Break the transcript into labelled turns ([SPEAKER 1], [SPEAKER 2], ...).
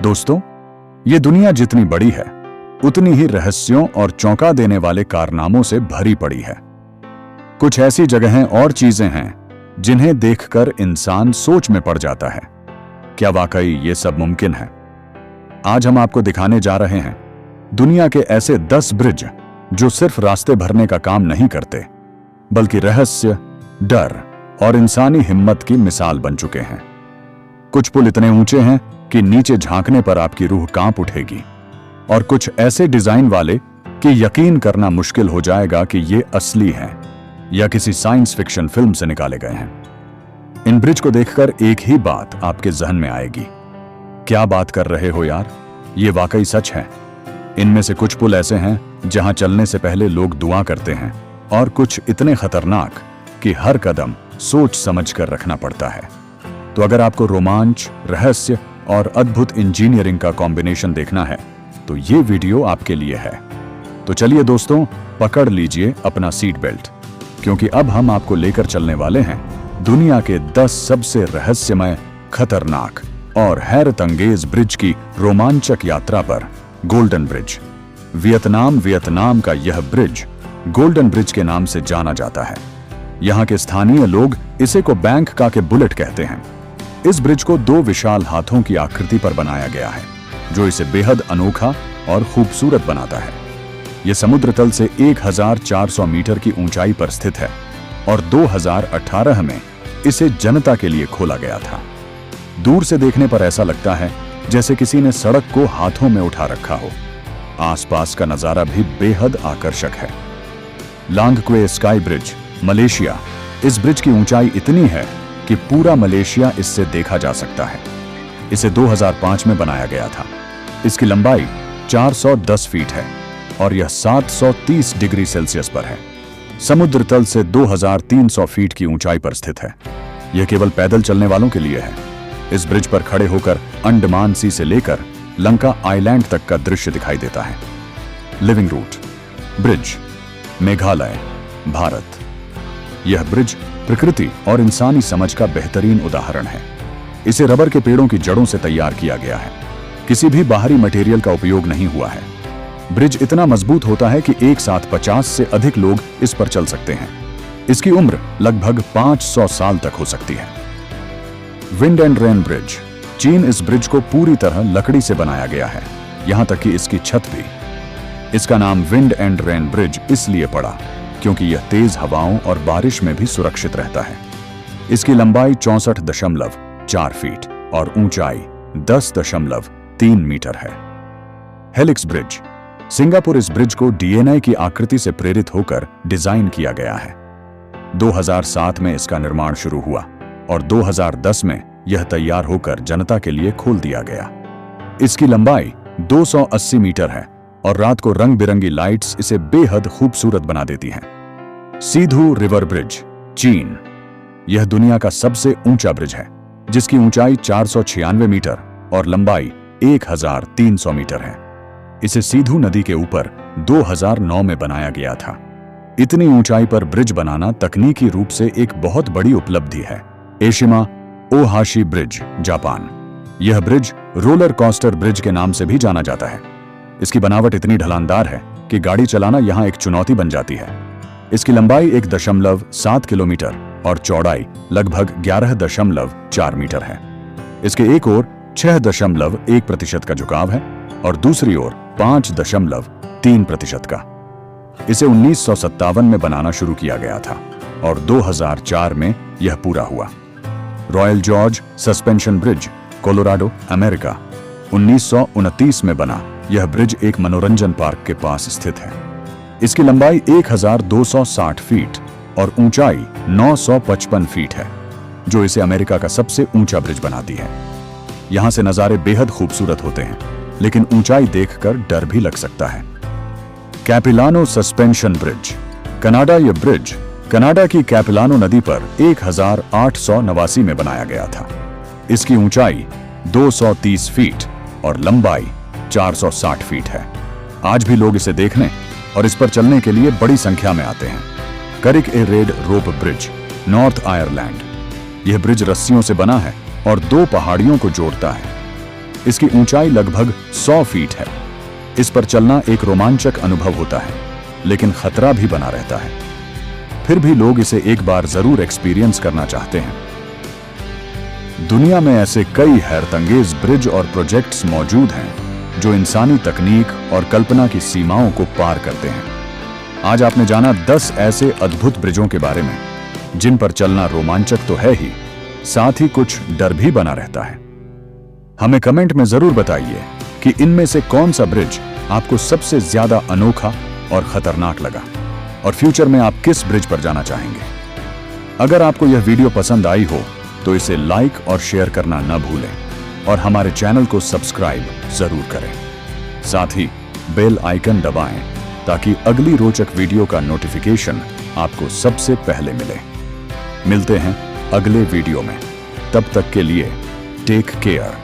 [SPEAKER 1] दोस्तों, ये दुनिया जितनी बड़ी है उतनी ही रहस्यों और चौंका देने वाले कारनामों से भरी पड़ी है। कुछ ऐसी जगहें और चीजें हैं जिन्हें देखकर इंसान सोच में पड़ जाता है, क्या वाकई ये सब मुमकिन है? आज हम आपको दिखाने जा रहे हैं दुनिया के ऐसे 10 ब्रिज जो सिर्फ रास्ते भरने का काम नहीं करते, बल्कि रहस्य, डर और इंसानी हिम्मत की मिसाल बन चुके हैं। कुछ पुल इतने ऊंचे हैं कि नीचे झांकने पर आपकी रूह कांप उठेगी, और कुछ ऐसे डिजाइन वाले कि यकीन करना मुश्किल हो जाएगा कि ये असली हैं या किसी साइंस फिक्शन फिल्म से निकाले गए हैं। इन ब्रिज को देखकर एक ही बात आपके जहन में आएगी, क्या बात कर रहे हो यार, ये वाकई सच है। इनमें से कुछ पुल ऐसे हैं जहां चलने से पहले लोग दुआ करते हैं, और कुछ इतने खतरनाक कि हर कदम सोच समझ कर रखना पड़ता है। तो अगर आपको रोमांच, रहस्य और अद्भुत इंजीनियरिंग का कॉम्बिनेशन देखना है तो ये वीडियो आपके लिए है। तो चलिए दोस्तों, पकड़ लीजिए अपना सीट बेल्ट, क्योंकि अब हम आपको लेकर चलने वाले हैं दुनिया के 10 सबसे रहस्यमय, खतरनाक और हैरत अंगेज ब्रिज की रोमांचक यात्रा पर। Golden bridge. वियतनाम का यह ब्रिज गोल्डन ब्रिज के नाम से जाना जाता है। यहाँ के स्थानीय लोग इसे को बैंक का के बुलेट कहते हैं। इस ब्रिज को 2 विशाल हाथों की आकृति पर बनाया गया है, जो इसे बेहद अनोखा और खूबसूरत बनाता है। यह समुद्र तल से 1400 मीटर की ऊंचाई पर स्थित है और 2018 में इसे जनता के लिए खोला गया था। दूर से देखने पर ऐसा लगता है जैसे किसी ने सड़क को हाथों में उठा रखा हो। आसपास का नजारा भी बेहद आकर्षक है। लांगक्वे स्काई ब्रिज, मलेशिया। इस ब्रिज की ऊंचाई इतनी है कि पूरा मलेशिया इससे देखा जा सकता है। इसे 2005 में बनाया गया था। इसकी लंबाई 410 फीट है और यह 730 डिग्री सेल्सियस पर है। समुद्र तल से 2300 फीट की ऊंचाई पर स्थित है। यह केवल पैदल चलने वालों के लिए है। इस ब्रिज पर खड़े होकर अंडमान सी से लेकर लंका आइलैंड तक का दृश्य दिखाई देता है। Living root bridge, Meghalaya, Bharat. यह ब्रिज प्रकृति और इंसानी समझ का बेहतरीन उदाहरण है। इसे रबर के पेड़ों की जड़ों से तैयार किया गया है। किसी भी बाहरी मटेरियल का उपयोग नहीं हुआ है। ब्रिज इतना मजबूत होता है कि एक साथ 50 से अधिक लोग इस पर चल सकते हैं। इसकी उम्र लगभग 500 साल तक हो सकती है। विंड एंड रेन ब्रिज, चीन। इस ब्रिज को पूरी तरह लकड़ी से बनाया गया है, यहां तक कि इसकी छत भी। इसका नाम विंड एंड रेन ब्रिज इसलिए पड़ा क्योंकि यह तेज हवाओं और बारिश में भी सुरक्षित रहता है। इसकी लंबाई 64.4 फीट और ऊंचाई 10.3 मीटर है। Helix bridge, Singapore. इस ब्रिज को DNA की आकृति से प्रेरित होकर डिजाइन किया गया है। 2007 में इसका निर्माण शुरू हुआ और 2010 में यह तैयार होकर जनता के लिए खोल दिया गया। इसकी लंबाई 280 मीटर है और रात को रंग बिरंगी लाइट्स इसे बेहद खूबसूरत बना देती हैं। सीधू रिवर ब्रिज, चीन। यह दुनिया का सबसे ऊंचा ब्रिज है, जिसकी ऊंचाई 496 मीटर और लंबाई 1300 मीटर है। इसे सीधू नदी के ऊपर 2009 में बनाया गया था। इतनी ऊंचाई पर ब्रिज बनाना तकनीकी रूप से एक बहुत बड़ी उपलब्धि है। एशिमा ओहाशी ब्रिज, जापान। यह ब्रिज रोलर कोस्टर ब्रिज के नाम से भी जाना जाता है। इसकी बनावट इतनी ढलानदार है कि गाड़ी चलाना यहां एक चुनौती बन जाती है। इसकी लंबाई 1.7 किलोमीटर और चौड़ाई लगभग 11.4 मीटर है। इसके एक ओर 6.1% का झुकाव है और दूसरी ओर 5.3% का। इसे 1957 में बनाना शुरू किया गया था और 2004 में यह पूरा हुआ। Royal George suspension bridge, Colorado, America. 1929 में बना यह ब्रिज एक मनोरंजन पार्क के पास स्थित है। इसकी लंबाई 1260 फीट और ऊंचाई 955 फीट है, जो इसे अमेरिका का सबसे ऊंचा ब्रिज बनाती है। यहां से नजारे बेहद खूबसूरत होते हैं, लेकिन ऊंचाई देखकर डर भी लग सकता है। कैपिलानो सस्पेंशन ब्रिज, कनाडा। यह ब्रिज कनाडा की कैपिलानो नदी पर 1889 में बनाया गया था। इसकी ऊंचाई 230 फीट और लंबाई 460 फीट है। आज भी लोग इसे देखने और इस पर चलने के लिए बड़ी संख्या में आते हैं। करिक ए रेड रोप ब्रिज, नॉर्थ आयरलैंड। यह ब्रिज रस्सियों से बना है और 2 पहाड़ियों को जोड़ता है। इसकी ऊंचाई लगभग 100 फीट है। इस पर चलना एक रोमांचक अनुभव होता है, लेकिन खतरा भी बना रहता है। फिर भी लोग इसे एक बार जरूर एक्सपीरियंस करना चाहते हैं। दुनिया में ऐसे कई हैरतअंगेज ब्रिज और प्रोजेक्ट्स मौजूद हैं जो इंसानी तकनीक और कल्पना की सीमाओं को पार करते हैं। आज आपने जाना 10 ऐसे अद्भुत ब्रिजों के बारे में जिन पर चलना रोमांचक तो है ही, साथ ही कुछ डर भी बना रहता है। हमें कमेंट में जरूर बताइए कि इनमें से कौन सा ब्रिज आपको सबसे ज्यादा अनोखा और खतरनाक लगा, और फ्यूचर में आप किस ब्रिज पर जाना चाहेंगे। अगर आपको यह वीडियो पसंद आई हो तो इसे लाइक और शेयर करना न भूलें और हमारे चैनल को सब्सक्राइब जरूर करें। साथ ही बेल आइकन दबाएं ताकि अगली रोचक वीडियो का नोटिफिकेशन आपको सबसे पहले मिले। मिलते हैं अगले वीडियो में, तब तक के लिए टेक केयर।